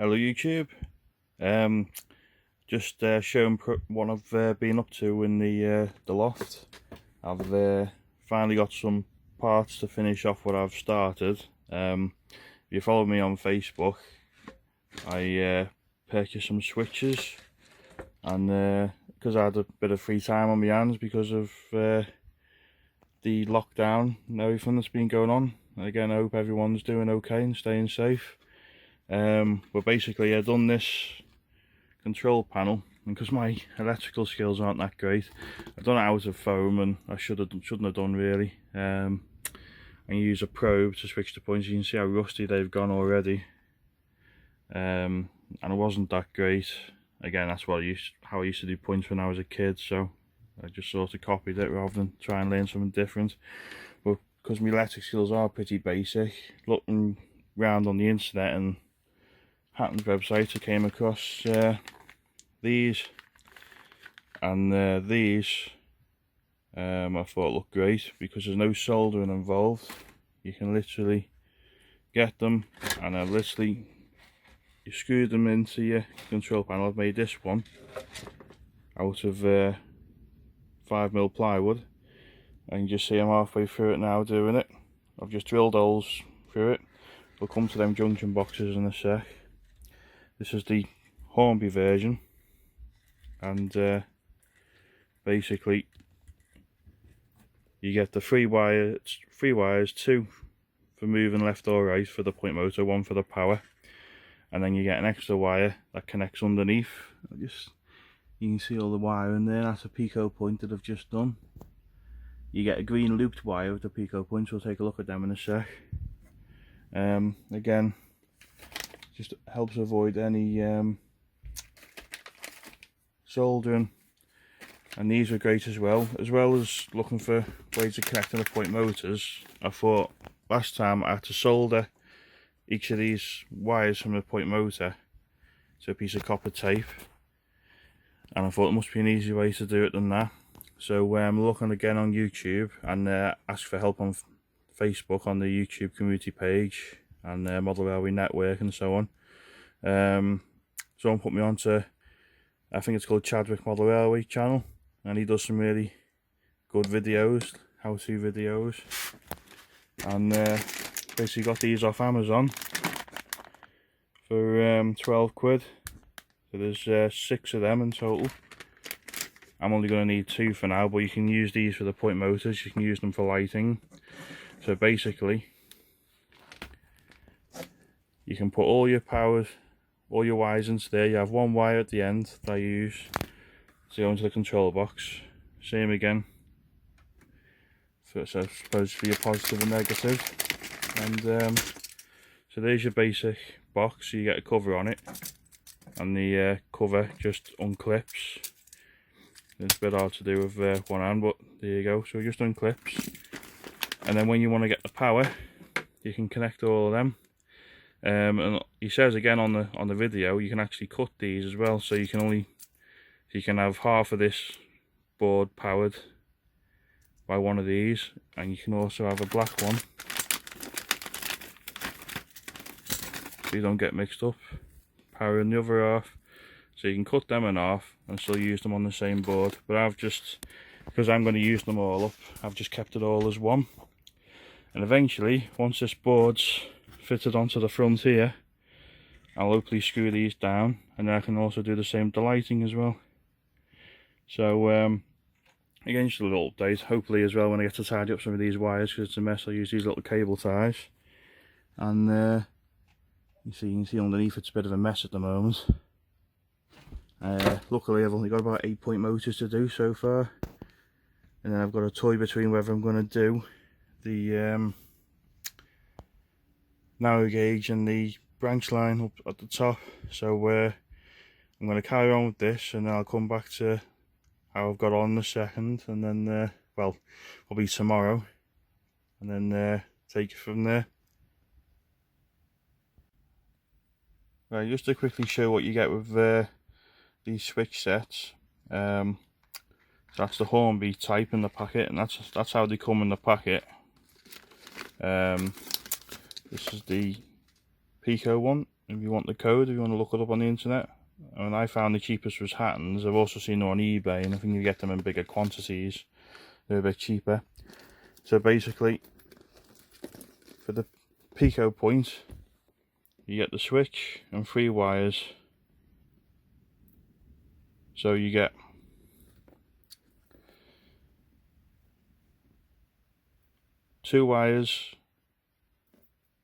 Hello YouTube. Just showing what I've been up to in the loft. I've finally got some parts to finish off what I've started. If you follow me on Facebook, I purchased some switches, and because I had a bit of free time on my hands because of the lockdown and everything that's been going on. And again, I hope everyone's doing okay and staying safe. But basically I've done this control panel, and because my electrical skills aren't that great, I've done it out of foam, and I shouldn't have done really. And you use a probe to switch the points. You can see how rusty they've gone already, and it wasn't that great. Again, that's how I used to do points when I was a kid, so I just sort of copied it rather than try and learn something different. But because my electric skills are pretty basic, looking round on the internet and Hatton's website, I came across these, and these I thought looked great because there's no soldering involved. You can literally get them, and you screw them into your control panel. I've made this one out of 5mm plywood, and you just see I'm halfway through it now doing it. I've just drilled holes through it. We'll come to them junction boxes in a sec. This is the Hornby version, and basically you get the three wires, two for moving left or right for the point motor, one for the power, and then you get an extra wire that connects underneath. You can see all the wire in there. That's a pico point that I've just done. You get a green looped wire with the pico points. We'll take a look at them in a sec. Again, just helps avoid any soldering, and these are great as well as looking for ways of connecting the point motors. I thought last time I had to solder each of these wires from the point motor to a piece of copper tape, and I thought there must be an easier way to do it than that. So I'm looking again on YouTube, and ask for help on Facebook on the YouTube community page and Model Railway Network and so on. Someone put me on to, I think it's called Chadwick Model Railway channel, and he does some really good videos, how-to videos, and basically got these off Amazon for 12 quid. So there's 6 of them in total. I'm only going to need 2 for now, but you can use these for the point motors, you can use them for lighting. So basically you can put all your wires into there. You have one wire at the end that I use to go into the control box. Same again so I suppose for your positive and negative. And so there's your basic box. So you get a cover on it, and the cover just unclips. It's a bit hard to do with one hand, but there you go. So it just unclips, and then when you want to get the power, you can connect all of them. And he says again on the video, you can actually cut these as well, so you can have half of this board powered by one of these, and you can also have a black one, so you don't get mixed up, powering the other half. So you can cut them in half and still use them on the same board. But I've just, because I'm going to use them all up, I've just kept it all as one. And eventually, once this board's fitted onto the front here, I'll hopefully screw these down, and then I can also do the same with the lighting as well. So again, just a little update. Hopefully as well, when I get to tidy up some of these wires, because it's a mess, I'll use these little cable ties. And you can see underneath it's a bit of a mess at the moment. Luckily I've only got about 8 point motors to do so far, and then I've got a toy between whether I'm going to do the narrow gauge and the branch line up at the top. So I'm going to carry on with this, and then I'll come back to how I've got on the second, and then well, probably tomorrow, and then take it from there. Right, just to quickly show what you get with these switch sets. So that's the Hornby type in the packet, and that's how they come in the packet. This is the Pico one, if you want the code, if you want to look it up on the internet. I mean, I found the cheapest was Hatton's. I've also seen them on eBay, and I think you get them in bigger quantities, they're a bit cheaper. So basically, for the Pico point, you get the switch and 3 wires. So you get two wires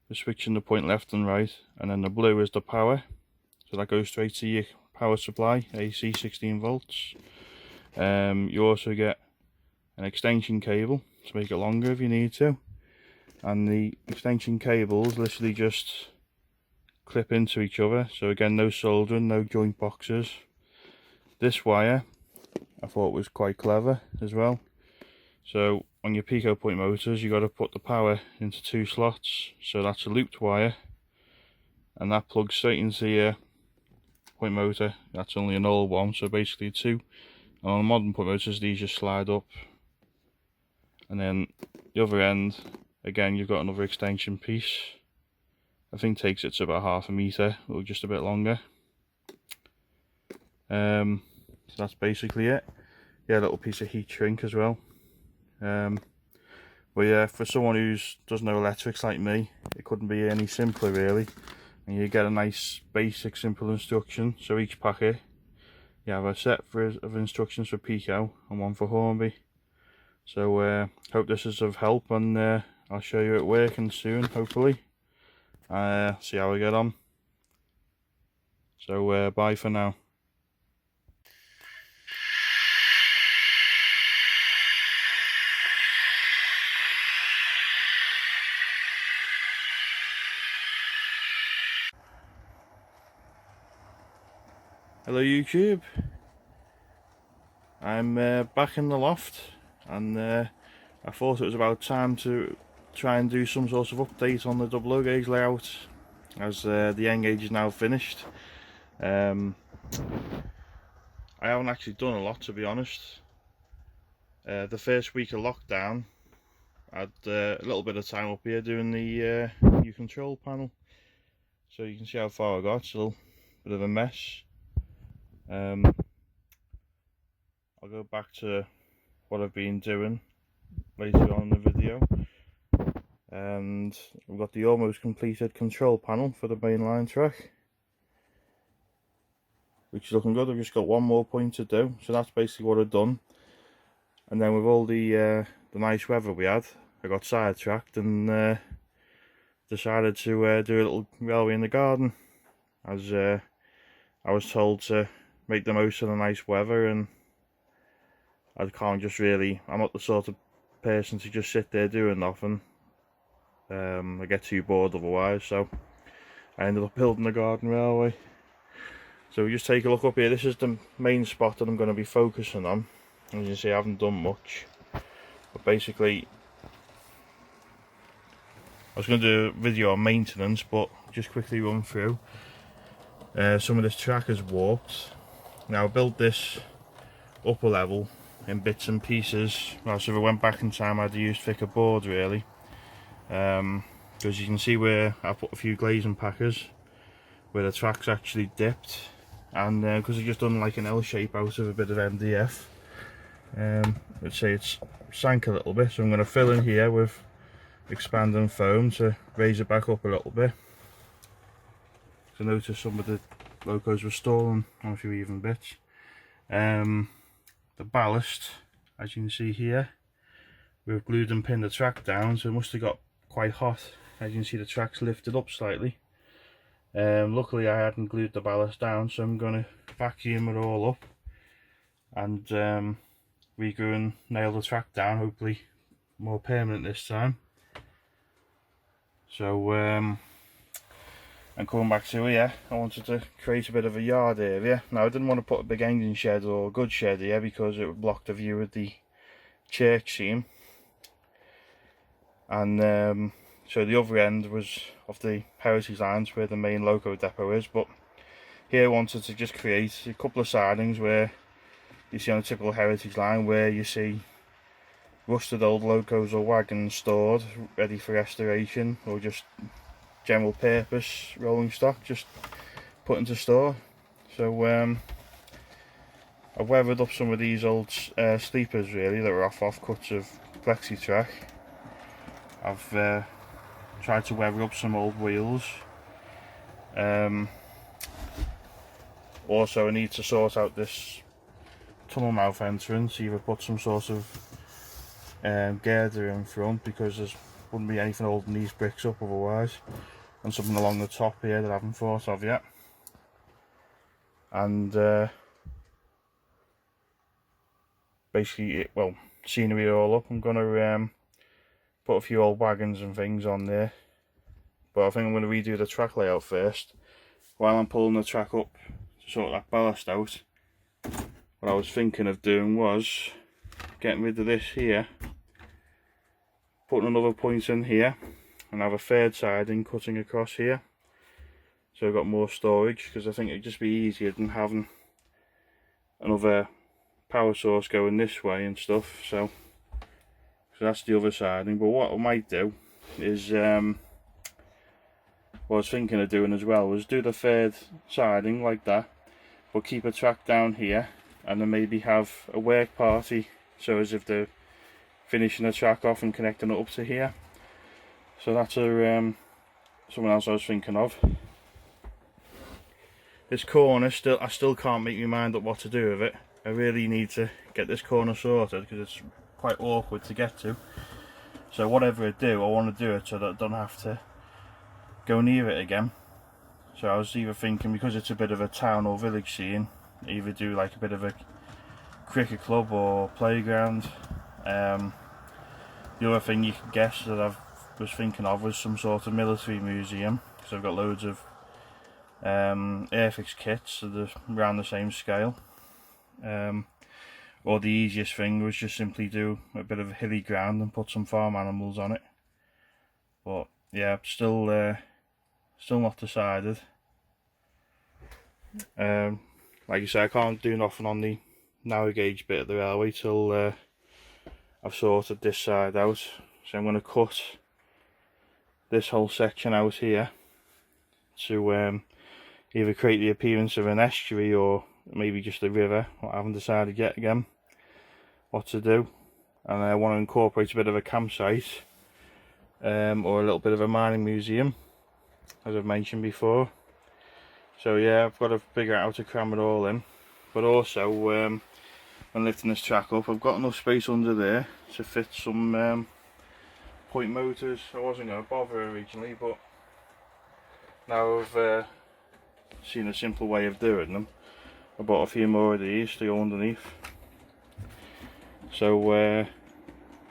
for switching the point left and right, and then the blue is the power. So that goes straight to your power supply, AC 16 volts. You also get an extension cable to make it longer if you need to. And the extension cables literally just clip into each other. So again, no soldering, no joint boxes. This wire I thought was quite clever as well. So on your Pico point motors, you got to put the power into 2 slots. So that's a looped wire, and that plugs straight into your point motor. That's only an old one, so basically 2. And on modern point motors, these just slide up. And then the other end, again, you've got another extension piece. I think takes it to about 1/2 meter or just a bit longer. So that's basically it. Yeah, a little piece of heat shrink as well. But yeah, for someone who doesn't know electrics like me, it couldn't be any simpler really. And you get a nice basic simple instruction. So each packet, you have a set of instructions for Pico and one for Hornby. So hope this is of help, and I'll show you it working soon, hopefully. See how we get on. So bye for now. Hello YouTube, I'm back in the loft, and I thought it was about time to try and do some sort of update on the double O gauge layout, as the N gauge is now finished. I haven't actually done a lot, to be honest. The first week of lockdown, I had a little bit of time up here doing the new control panel, so you can see how far I got. Still a bit of a mess. I'll go back to what I've been doing later on in the video, and we've got the almost completed control panel for the mainline track, which is looking good. I've just got one more point to do, so that's basically what I've done. And then with all the nice weather we had, I got sidetracked and decided to do a little railway in the garden, as I was told to make the most of the nice weather, and I can't just really, I'm not the sort of person to just sit there doing nothing. I get too bored otherwise, so I ended up building the garden railway. So just take a look up here. This is the main spot that I'm going to be focusing on. As you can see, I haven't done much, but basically I was going to do a video on maintenance, but just quickly run through. Some of this track is warped. Now I built this upper level in bits and pieces. Well, so if I went back in time, I'd used thicker board really, because you can see where I put a few glazing packers where the track's actually dipped, and because I've just done like an L shape out of a bit of MDF, let's say it's sank a little bit, so I'm going to fill in here with expanding foam to raise it back up a little bit. So I noticed some of the locos were stalling on a few even bits. The ballast, as you can see here, we've glued and pinned the track down, so it must have got quite hot. As you can see, the track's lifted up slightly. Luckily I hadn't glued the ballast down, so I'm going to vacuum it all up and reglue and nail the track down, hopefully more permanent this time. So and coming back to here, I wanted to create a bit of a yard area. Now I didn't want to put a big engine shed or a good shed here because it would block the view of the church seam, and so the other end was of the heritage lines where the main loco depot is. But here I wanted to just create a couple of sidings where you see on a typical heritage line, where you see rusted old locos or wagons stored ready for restoration, or just general purpose rolling stock, just put into store. So I've weathered up some of these old sleepers really that were off cuts of Plexi-Track. I've tried to weather up some old wheels. Also I need to sort out this tunnel mouth entrance, either put some sort of girder in front, because there wouldn't be anything holding these bricks up otherwise, and something along the top here that I haven't thought of yet. And basically, well, scenery all up, I'm going to put a few old wagons and things on there, but I think I'm going to redo the track layout first. While I'm pulling the track up to sort that ballast out, what I was thinking of doing was getting rid of this here, putting another point in here, and have a third siding cutting across here, so I've got more storage, because I think it'd just be easier than having another power source going this way and stuff. So that's the other siding. But what I might do is, what I was thinking of doing as well was do the third siding like that, but keep a track down here, and then maybe have a work party, so as if they're finishing the track off and connecting it up to here. So that's something else I was thinking of. This corner, I still can't make my mind up what to do with it. I really need to get this corner sorted, because it's quite awkward to get to. So whatever I do, I want to do it so that I don't have to go near it again. So I was either thinking, because it's a bit of a town or village scene, either do like a bit of a cricket club or playground. The other thing you could guess that I was thinking of was some sort of military museum, because I've got loads of Airfix kits that are around the same scale. Or the easiest thing was just simply do a bit of hilly ground and put some farm animals on it. But yeah, still not decided. Like I say, I can't do nothing on the narrow gauge bit of the railway till I've sorted this side out. So I'm going to cut this whole section out here to either create the appearance of an estuary or maybe just a river. I haven't decided yet again what to do. And I want to incorporate a bit of a campsite, or a little bit of a mining museum, as I've mentioned before. So yeah, I've got to figure out how to cram it all in. But also, when lifting this track up, I've got enough space under there to fit some point motors. I wasn't going to bother originally, but now I've seen a simple way of doing them, I bought a few more of these to go underneath. So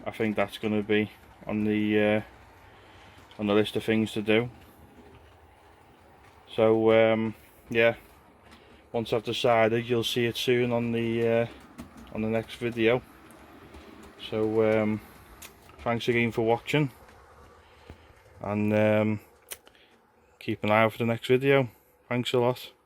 I think that's going to be on the list of things to do. So yeah, once I've decided, you'll see it soon on the next video. So thanks again for watching, and keep an eye out for the next video. Thanks a lot.